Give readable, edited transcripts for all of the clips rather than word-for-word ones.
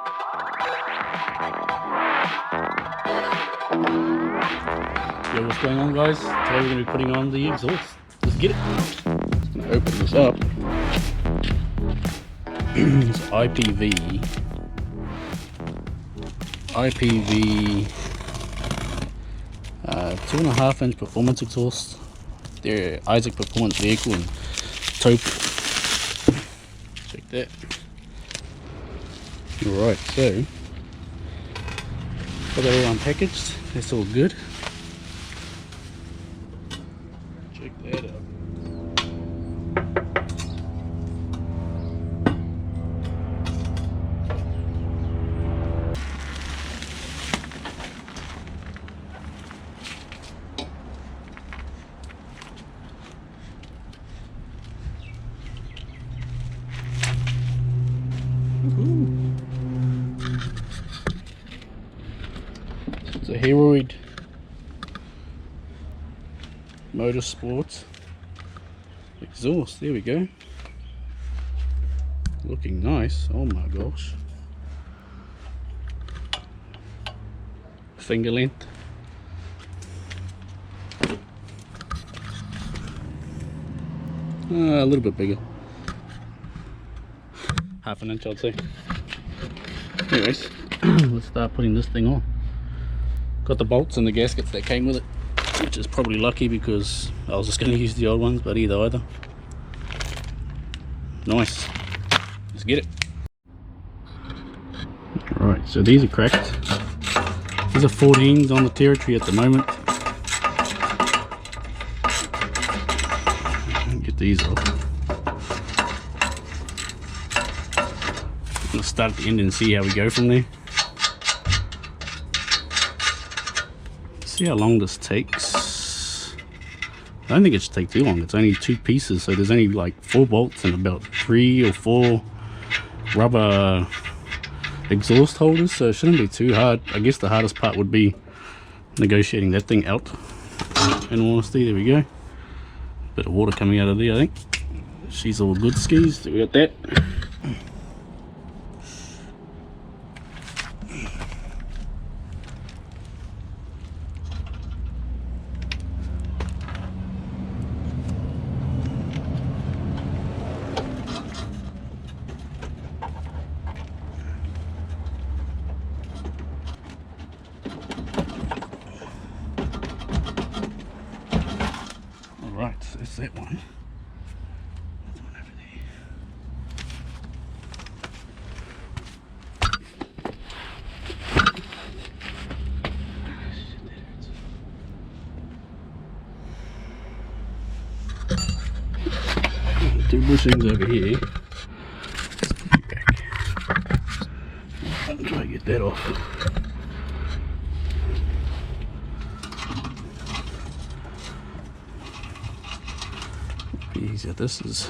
Yo, what's going on, guys? Today we're going to be putting on the exhaust. Let's get it. Just going to open this up. It's IPV 2.5-inch performance exhaust. They're Isaac Performance Vehicle and Topol. Check that. Alright, so got that all unpackaged. That's all good. Check that out. It's a Herrod Motorsports exhaust. There we go. Looking nice. Oh my gosh. Finger length. A little bit bigger. Half an inch, I'd say. Anyways, let's start putting this thing on. Got the bolts and the gaskets that came with it, which is probably lucky because I was just going to use the old ones, but either. Nice. Let's get it. Alright, so these are cracked. These are 14s on the territory at the moment. Get these off. I'm going to start at the end and see how we go from there. See how long this takes. I don't think it should take too long. It's only 2 pieces, so there's only like 4 bolts and about 3 or 4 rubber exhaust holders, so it shouldn't be too hard. I guess the hardest part would be negotiating that thing out. In all honesty, there we go. Bit of water coming out of there, I think. She's all good skis. So we got that. Right, so that's that one. There's one over there. 2 bushings over here. Let's put it back. I'll try to get that off. Easier. This is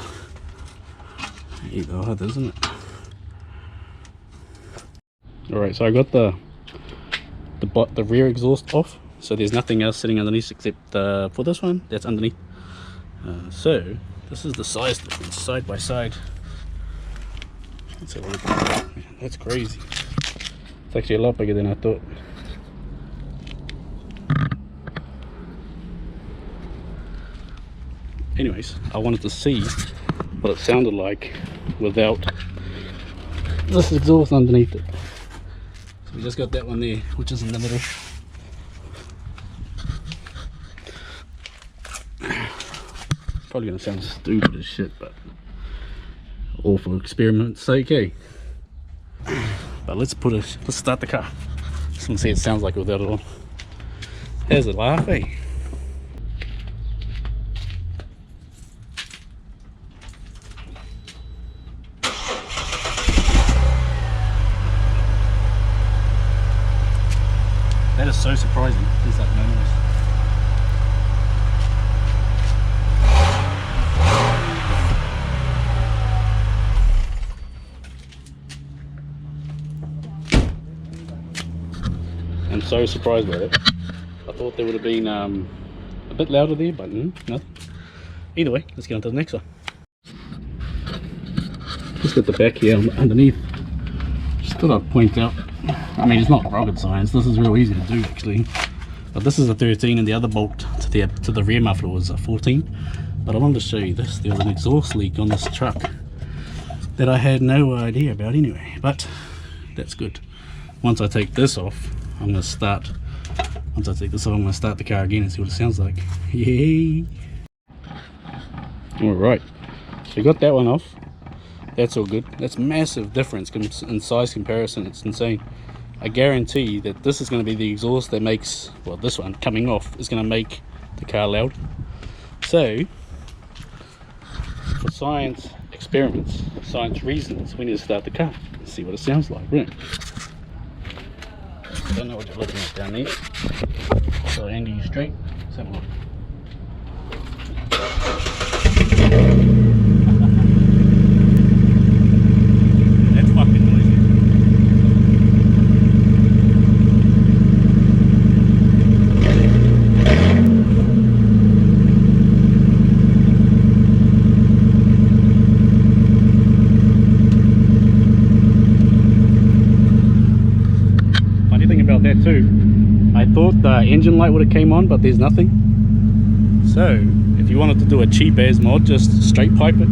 either hard, isn't it? Alright, so I got the rear exhaust off, so there's nothing else sitting underneath except for this one that's underneath. So this is the size difference side by side. Let's have a look. Man, that's crazy. It's actually a lot bigger than I thought. Anyways, I wanted to see what it sounded like without this exhaust underneath it. So we just got that one there, which is in the middle. Probably gonna sound stupid as shit, but all for experiment's sake, eh? But let's start the car. Just want to see what it sounds like without it on. How's it laugh, eh? That is so surprising. There's like no noise. I'm so surprised by it. I thought there would have been a bit louder there, but nothing. Either way, let's get on to the next one. Just got the back here underneath. Just thought I'd point out, I mean, it's not rocket science, this is real easy to do actually, but this is a 13 and the other bolt to the rear muffler was a 14. But I wanted to show you this. There was an exhaust leak on this truck that I had no idea about anyway, but that's good. Once I take this off, I'm going to start, I'm going to start the car again and see what it sounds like. Yay! Alright, so we got that one off. That's all good. That's massive difference in size comparison. It's insane. I guarantee that this is going to be the exhaust that makes, well, this one coming off is going to make the car loud. So for science experiments, science reasons, we need to start the car and see what it sounds like, right? I don't know what you're looking at down there, so I'll angle you straight. Let's have a look. That's fucking noisy. Funny thing about that too, I thought the engine light would have came on, but there's nothing. So if you wanted to do a cheap as mod, just straight pipe it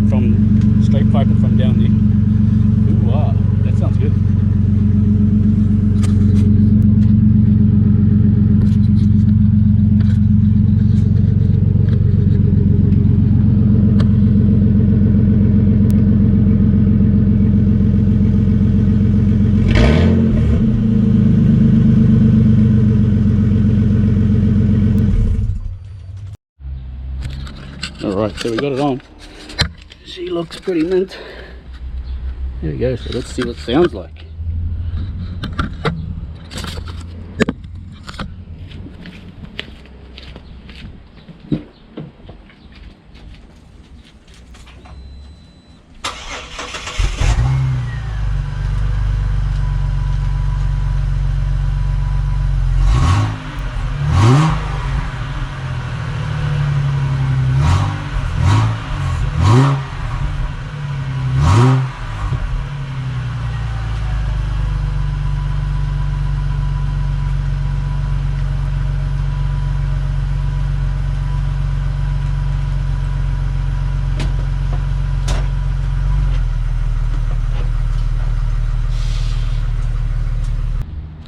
from down there. Ooh, wow, that sounds good. Alright, so we got it on. She looks pretty mint. There we go, so let's see what it sounds like.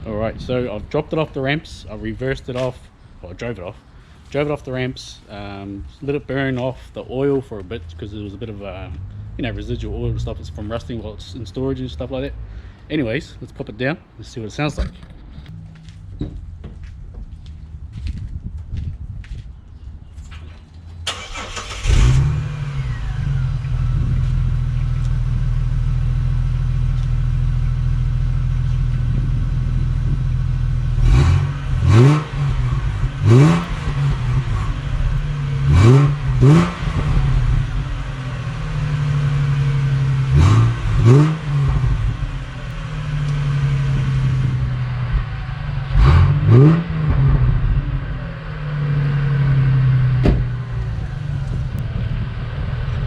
Alright, so I've dropped it off the ramps, I reversed it off, well I drove it off the ramps, let it burn off the oil for a bit because there was a bit of residual oil and stuff. It's from rusting while it's in storage and stuff like that. Anyways, let's pop it down, let's see what it sounds like.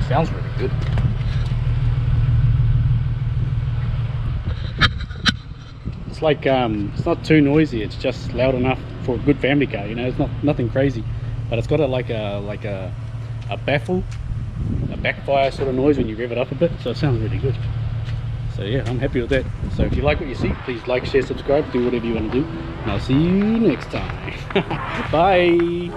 Sounds really good. It's like it's not too noisy. It's just loud enough for a good family car. You know, it's nothing crazy, but it's got like a baffle, a backfire sort of noise when you rev it up a bit. So it sounds really good. So yeah, I'm happy with that. So if you like what you see, please like, share, subscribe, do whatever you want to do, and I'll see you next time. Bye.